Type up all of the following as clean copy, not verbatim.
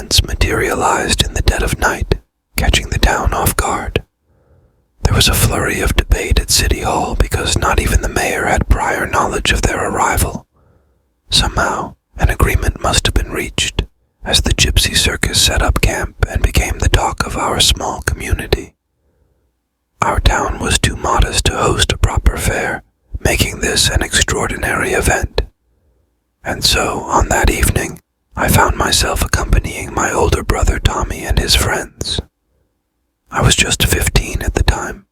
once materialized in the dead of night, catching the town off guard. There was a flurry of debate at City Hall because not even the mayor had prior knowledge of their arrival. Somehow, an agreement must have been reached, as the gypsy circus set up camp and became the talk of our small community. Our town was too modest to host a proper fair, making this an extraordinary event. And so, on that evening, I found myself accompanying my older brother Tommy and his friends. I was just 15 at the time,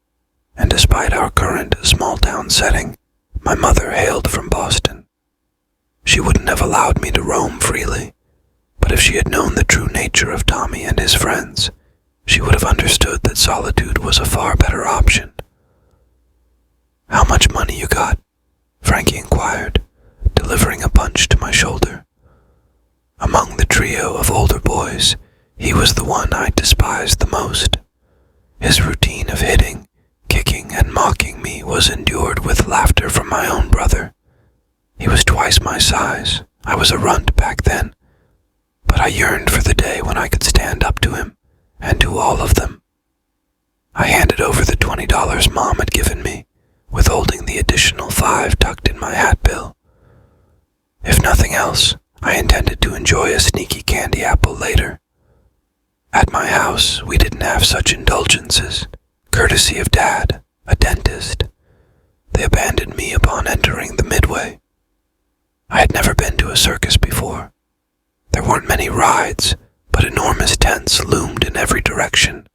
and despite our current small-town setting, my mother hailed from Boston. She wouldn't have allowed me to roam freely, but if she had known the true nature of Tommy and his friends, she would have understood that solitude was a far better option. "How much money you got?" Frankie inquired, delivering a punch to my shoulder. Among the trio of older boys, he was the one I despised the most. His routine of hitting, kicking, and mocking me was endured with laughter from my own brother. He was twice my size. I was a runt back then, but I yearned for the day when I could stand up to him, and to all of them. I handed over the $20 Mom had given me, withholding the additional $5 tucked in my hat bill. If nothing else, I intended to enjoy a sneaky candy apple later. At my house, we didn't have such indulgences, courtesy of Dad, a dentist. They abandoned me upon entering the Midway. I had never been to a circus before. There weren't many rides, but enormous tents loomed in every direction.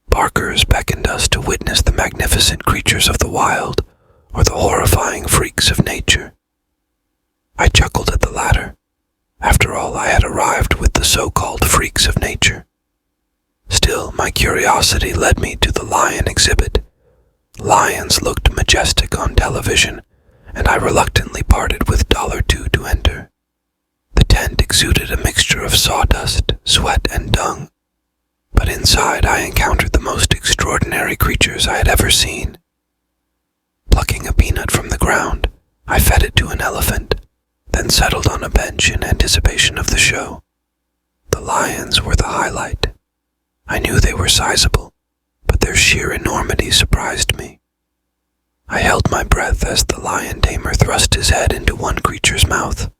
Barkers beckoned us to witness the magnificent creatures of the wild or the horrifying freaks of nature. I chuckled at the latter. After all, I had arrived with the so-called freaks of nature. Still, my curiosity led me to the lion exhibit. Lions looked majestic on television, and I reluctantly parted with $2 to enter. The tent exuded a mixture of sawdust, sweat, and dung, but inside I encountered the most extraordinary creatures I had ever seen. Plucking a peanut from the ground, I fed it to an elephant, then settled on a bench in anticipation of the show. The lions were the highlight. I knew they were sizable, but their sheer enormity surprised me. I held my breath as the lion tamer thrust his head into one creature's mouth.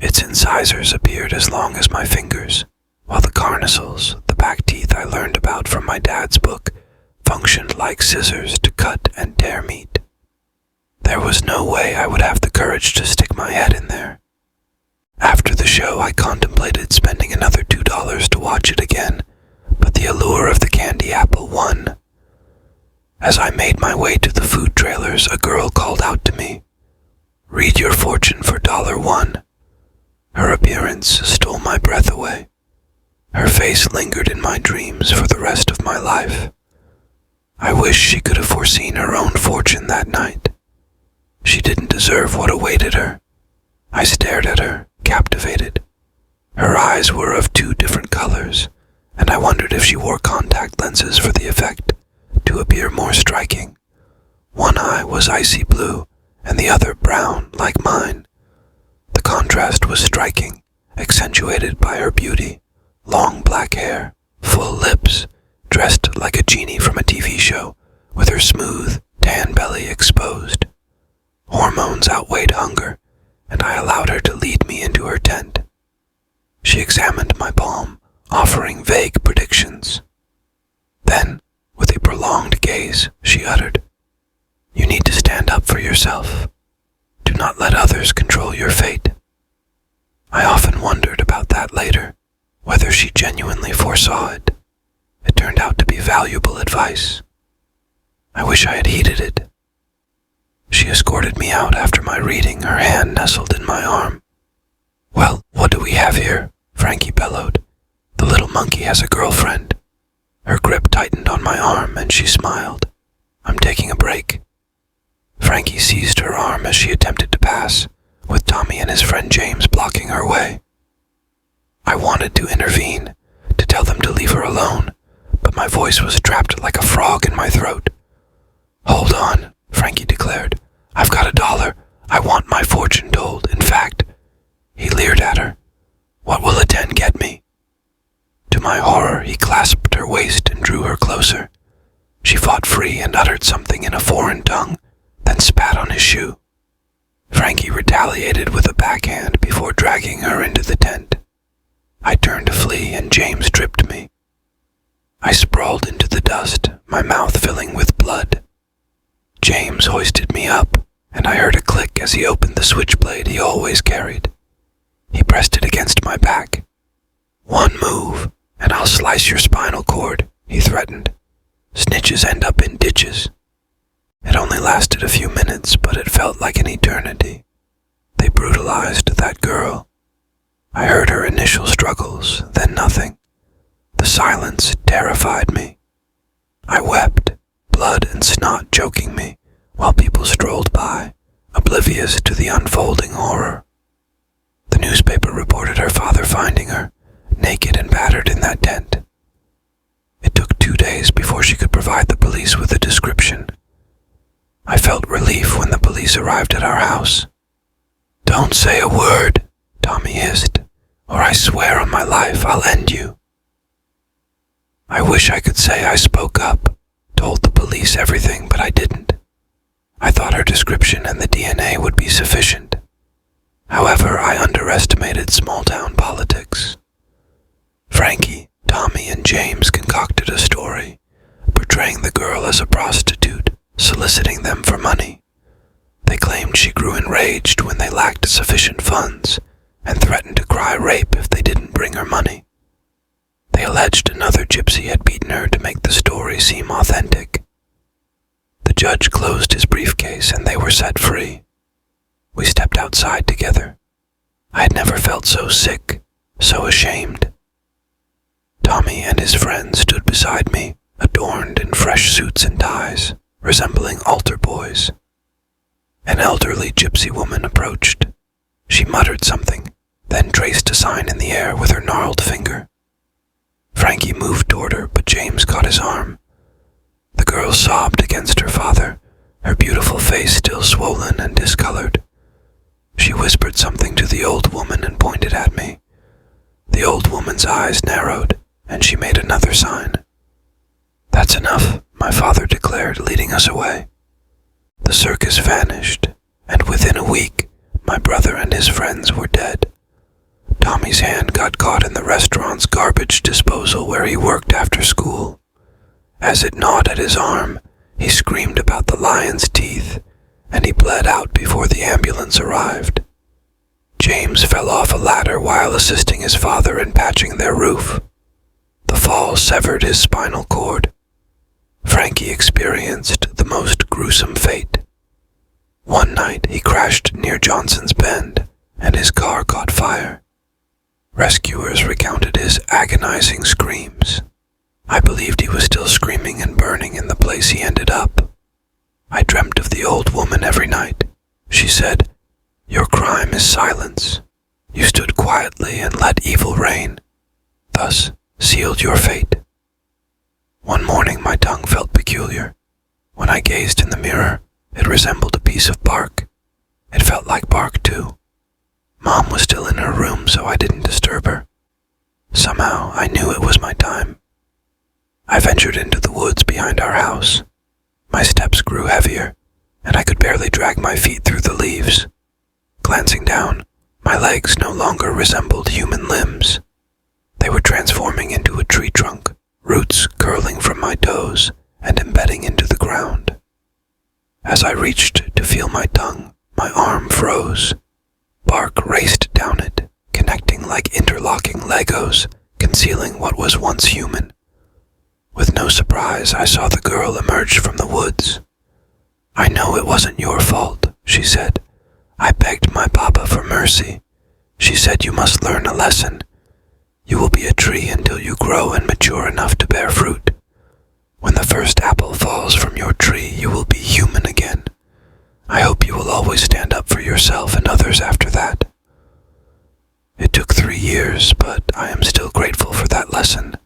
Its incisors appeared as long as my fingers, while the carnassials, the back teeth I learned about from my dad's book, functioned like scissors to cut and tear meat. There was no way I would have the courage to stick my head in there. After the show, I contemplated spending another $2 to watch it again, but the allure of the candy apple won. As I made my way to the food trailers, a girl called out to me, "Read your fortune for $1." Her appearance stole my breath away. Her face lingered in my dreams for the rest of my life. I wish she could have foreseen her own fortune that night. She didn't deserve what awaited her. I stared at her, captivated. Her eyes were of 2 different colors, and I wondered if she wore contact lenses for the effect, to appear more striking. One eye was icy blue, and the other brown, like mine. The contrast was striking, accentuated by her beauty. Long black hair, full lips, dressed like a genie from a TV show, with her smooth, tan belly exposed. Hormones outweighed hunger, and I allowed her to lead me into her tent. She examined my palm, offering vague predictions. Then, with a prolonged gaze, she uttered, "You need to stand up for yourself. Do not let others control your fate." I often wondered about that later, whether she genuinely foresaw it. It turned out to be valuable advice. I wish I had heeded it. She escorted me out after my reading, her hand nestled in my arm. "Well, what do we have here?" Frankie bellowed. "The little monkey has a girlfriend." Her grip tightened on my arm and she smiled. "I'm taking a break." Frankie seized her arm as she attempted to pass, with Tommy and his friend James blocking her way. I wanted to intervene, to tell them to leave her alone, but my voice was trapped like a frog in my throat. "Hold on," Frankie declared. "I've got $1. I want my fortune told. In fact," he leered at her, "what will a 10 get me?" my horror, he clasped her waist and drew her closer. She fought free and uttered something in a foreign tongue, then spat on his shoe. Frankie retaliated with a backhand before dragging her into the tent. I turned to flee and James tripped me. I sprawled into the dust, my mouth filling with blood. James hoisted me up, and I heard a click as he opened the switchblade he always carried. He pressed it against my back. "One move, and I'll slice your spinal cord," he threatened. "Snitches end up in ditches." It only lasted a few minutes, but it felt like an eternity. They brutalized that girl. I heard her initial struggles, then nothing. The silence terrified me. I wept, blood and snot choking me, while people strolled by, oblivious to the unfolding horror. The newspaper reported her father finding her, naked and battered in that tent. It took 2 days before she could provide the police with a description. I felt relief when the police arrived at our house. "Don't say a word," Tommy hissed, "or I swear on my life I'll end you." I wish I could say I spoke up, told the police everything, but I didn't. I thought her description and the DNA would be sufficient. However, I underestimated small-town politics. Frankie, Tommy, and James concocted a story, portraying the girl as a prostitute, soliciting them for money. They claimed she grew enraged when they lacked sufficient funds, and threatened to cry rape if they didn't bring her money. They alleged another gypsy had beaten her to make the story seem authentic. The judge closed his briefcase and they were set free. We stepped outside together. I had never felt so sick, so ashamed. Tommy and his friends stood beside me, adorned in fresh suits and ties, resembling altar boys. An elderly gypsy woman approached. She muttered something, then traced a sign in the air with her gnarled finger. Frankie moved toward her, but James caught his arm. The girl sobbed against her father, her beautiful face still swollen and discolored. She whispered something to the old woman and pointed at me. The old woman's eyes narrowed, and she made another sign. "That's enough," my father declared, leading us away. The circus vanished, and within a week, my brother and his friends were dead. Tommy's hand got caught in the restaurant's garbage disposal where he worked after school. As it gnawed at his arm, he screamed about the lion's teeth, and he bled out before the ambulance arrived. James fell off a ladder while assisting his father in patching their roof. The fall severed his spinal cord. Frankie experienced the most gruesome fate. One night he crashed near Johnson's Bend, and his car caught fire. Rescuers recounted his agonizing screams. I believed he was still screaming and burning in the place he ended up. I dreamt of the old woman every night. She said, "Your crime is silence. You stood quietly and let evil reign, thus sealed your fate." One morning my tongue felt peculiar. When I gazed in the mirror, it resembled a piece of bark. It felt like bark too. Mom was still in her room, so I didn't disturb her. Somehow I knew it was my time. I ventured into the woods behind our house. My steps grew heavier, and I could barely drag my feet through the leaves. Glancing down, my legs no longer resembled human limbs. They were transforming into a tree trunk, roots curling from my toes and embedding into the ground. As I reached to feel my tongue, my arm froze. Bark raced down it, connecting like interlocking Legos, concealing what was once human. With no surprise, I saw the girl emerge from the woods. "I know it wasn't your fault," she said. "I begged my papa for mercy. She said you must learn a lesson. You will be a tree until you grow and mature enough to bear fruit. When the first apple falls from your tree, you will be human again. I hope you will always stand up for yourself and others after that." It took 3 years, but I am still grateful for that lesson.